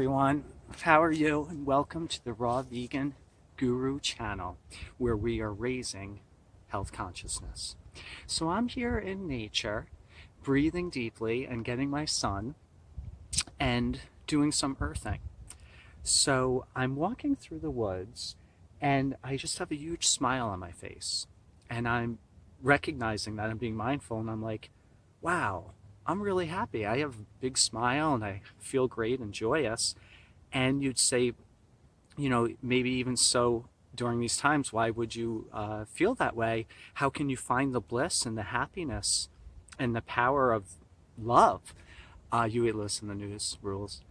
everyone. How are you? And welcome to the Raw Vegan Guru channel, where we are raising health consciousness. So I'm here in nature, breathing deeply and getting my sun and doing some earthing. So I'm walking through the woods and I just have a huge smile on my face. And I'm recognizing that I'm being mindful and I'm like, wow, I'm really happy. I have a big smile and I feel great and joyous. And you'd say, maybe even so during these times, why would you feel that way? How can you find the bliss and the happiness and the power of love? You listen to the news rules.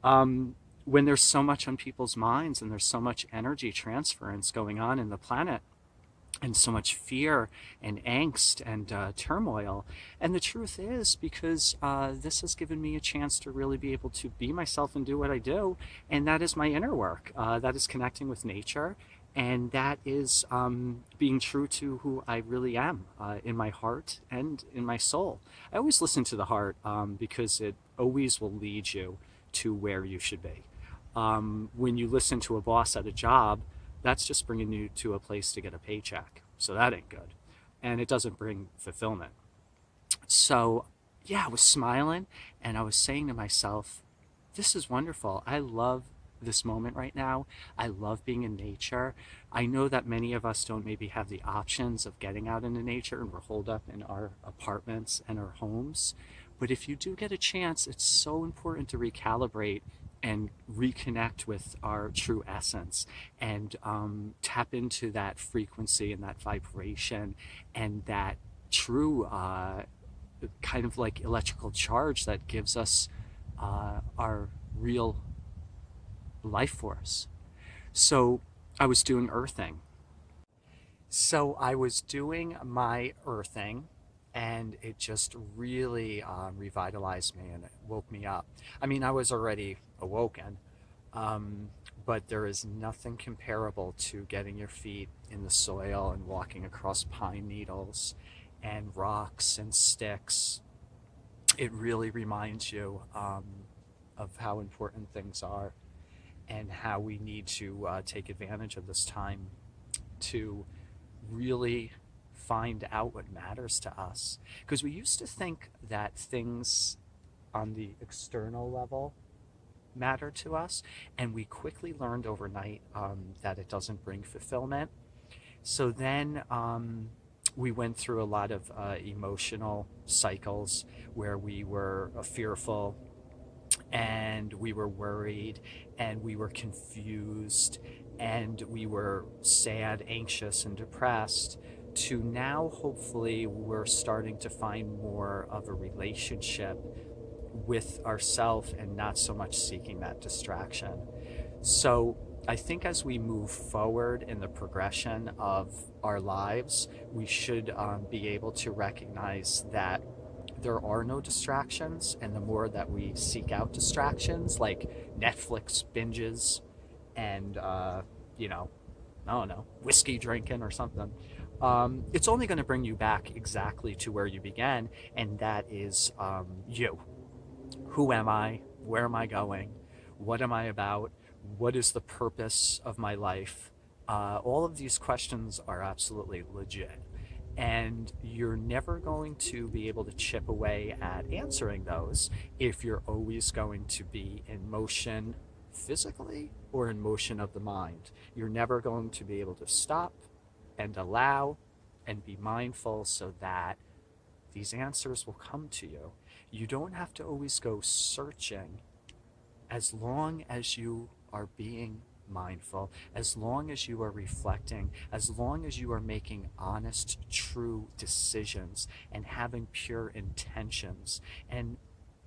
When there's so much on people's minds and there's so much energy transference going on in the planet, and so much fear and angst and turmoil. And the truth is, because this has given me a chance to really be able to be myself and do what I do, and that is my inner work. That is connecting with nature, and that is being true to who I really am in my heart and in my soul. I always listen to the heart because it always will lead you to where you should be. When you listen to a boss at a job, that's just bringing you to a place to get a paycheck. So that ain't good. And it doesn't bring fulfillment. So, yeah, I was smiling and I was saying to myself, this is wonderful. I love this moment right now. I love being in nature. I know that many of us don't maybe have the options of getting out into nature and we're holed up in our apartments and our homes. But if you do get a chance, it's so important to recalibrate and reconnect with our true essence and tap into that frequency and that vibration and that true kind of like electrical charge that gives us our real life force. So I was doing earthing. So I was doing my earthing and it just really revitalized me and it woke me up. I mean, I was already awoken, um, but there is nothing comparable to getting your feet in the soil and walking across pine needles and rocks and sticks. It really reminds you of how important things are and how we need to take advantage of this time to really find out what matters to us. Because we used to think that things on the external level matter to us, and we quickly learned overnight that it doesn't bring fulfillment. So then we went through a lot of emotional cycles where we were fearful and we were worried and we were confused and we were sad, anxious, and depressed, to now hopefully we're starting to find more of a relationship with ourself and not so much seeking that distraction. So I think as we move forward in the progression of our lives, we should be able to recognize that there are no distractions, and the more that we seek out distractions like Netflix binges and you know I don't know, whiskey drinking or something, it's only going to bring you back exactly to where you began, and that is you. Who am I? Where am I going? What am I about? What is the purpose of my life? All of these questions are absolutely legit. And you're never going to be able to chip away at answering those if you're always going to be in motion physically or in motion of the mind. You're never going to be able to stop and allow and be mindful so that these answers will come to you. You don't have to always go searching as long as you are being mindful, as long as you are reflecting, as long as you are making honest, true decisions and having pure intentions and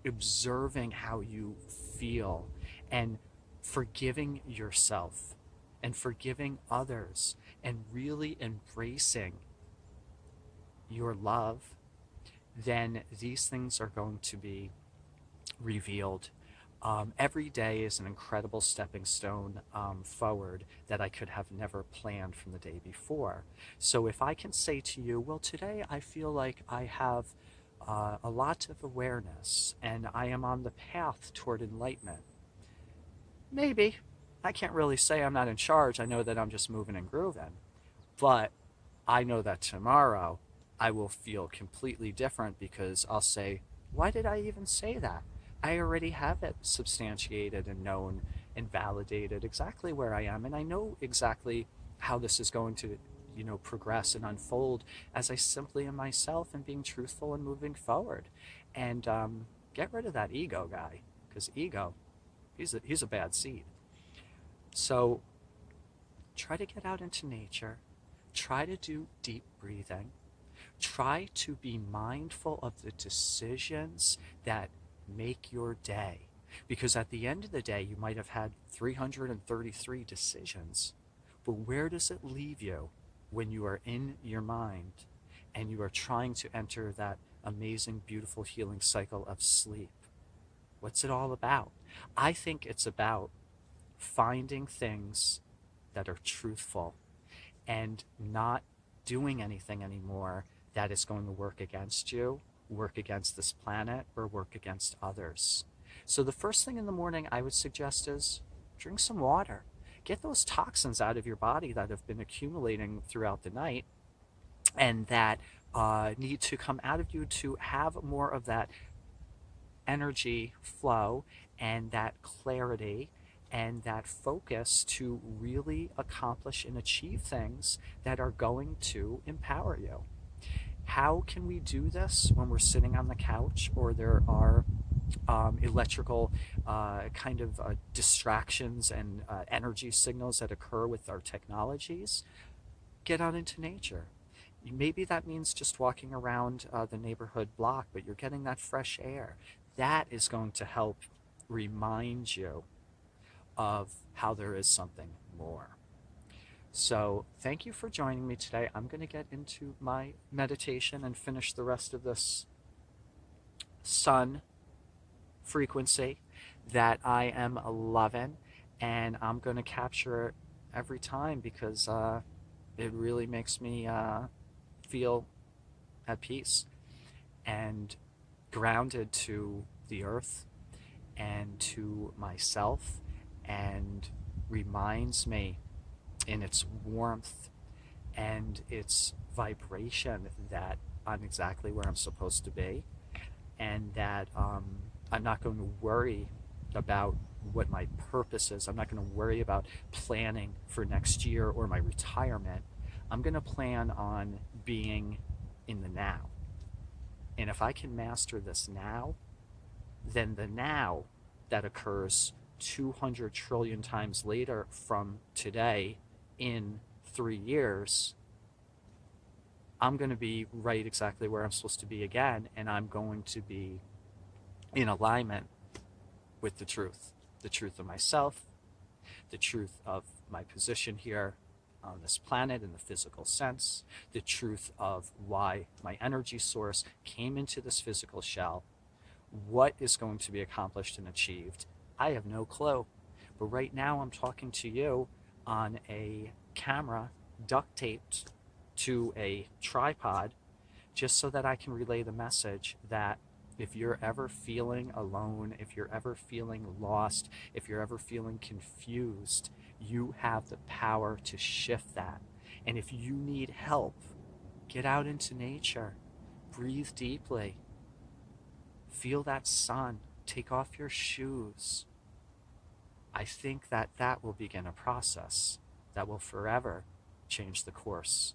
observing how you feel and forgiving yourself and forgiving others and really embracing your love, then these things are going to be revealed. Every day is an incredible stepping stone forward that I could have never planned from the day before. So if I can say to you, well, today I feel like I have a lot of awareness and I am on the path toward enlightenment, Maybe. I can't really say. I'm not in charge. I know that I'm just moving and grooving. But I know that tomorrow I will feel completely different because I'll say, why did I even say that? I already have it substantiated and known and validated exactly where I am. And I know exactly how this is going to, progress and unfold as I simply am myself and being truthful and moving forward. And get rid of that ego guy, because ego, he's a bad seed. So try to get out into nature. Try to do deep breathing. Try to be mindful of the decisions that make your day. Because at the end of the day, you might have had 333 decisions. But where does it leave you when you are in your mind and you are trying to enter that amazing, beautiful healing cycle of sleep? What's it all about? I think it's about finding things that are truthful and not doing anything anymore that is going to work against you, work against this planet, or work against others. So the first thing in the morning I would suggest is drink some water. Get those toxins out of your body that have been accumulating throughout the night and that need to come out of you to have more of that energy flow and that clarity and that focus to really accomplish and achieve things that are going to empower you. How can we do this when we're sitting on the couch or there are electrical distractions and energy signals that occur with our technologies? Get out into nature. Maybe that means just walking around the neighborhood block, but you're getting that fresh air. That is going to help remind you of how there is something more. So thank you for joining me today. I'm going to get into my meditation and finish the rest of this sun frequency that I am loving, and I'm going to capture it every time because it really makes me feel at peace and grounded to the earth and to myself, and reminds me in its warmth and its vibration that I'm exactly where I'm supposed to be, and that I'm not going to worry about what my purpose is. I'm not going to worry about planning for next year or my retirement. I'm going to plan on being in the now. And if I can master this now, then the now that occurs 200 trillion times later from today in 3 years, I'm going to be right exactly where I'm supposed to be again, and I'm going to be in alignment with the truth of myself, the truth of my position here on this planet in the physical sense, the truth of why my energy source came into this physical shell. What is going to be accomplished and achieved? I have no clue. But right now I'm talking to you on a camera duct taped to a tripod just so that I can relay the message that if you're ever feeling alone, if you're ever feeling lost, if you're ever feeling confused, you have the power to shift that. And if you need help, get out into nature, breathe deeply, feel that sun, take off your shoes. I think that that will begin a process that will forever change the course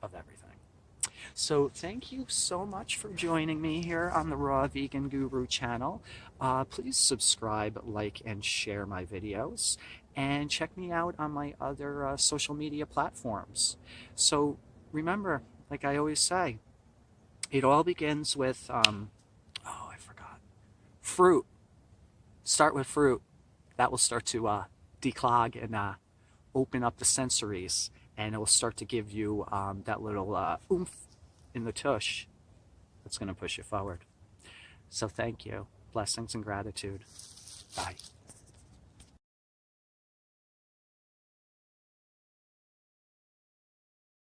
of everything. So thank you so much for joining me here on the Raw Vegan Guru channel. Please subscribe, like, and share my videos. And check me out on my other social media platforms. So remember, like I always say, it all begins with, fruit. Start with fruit. That will start to declog and open up the sensories, and it will start to give you that little oomph in the tush that's going to push you forward. So thank you. Blessings and gratitude. Bye.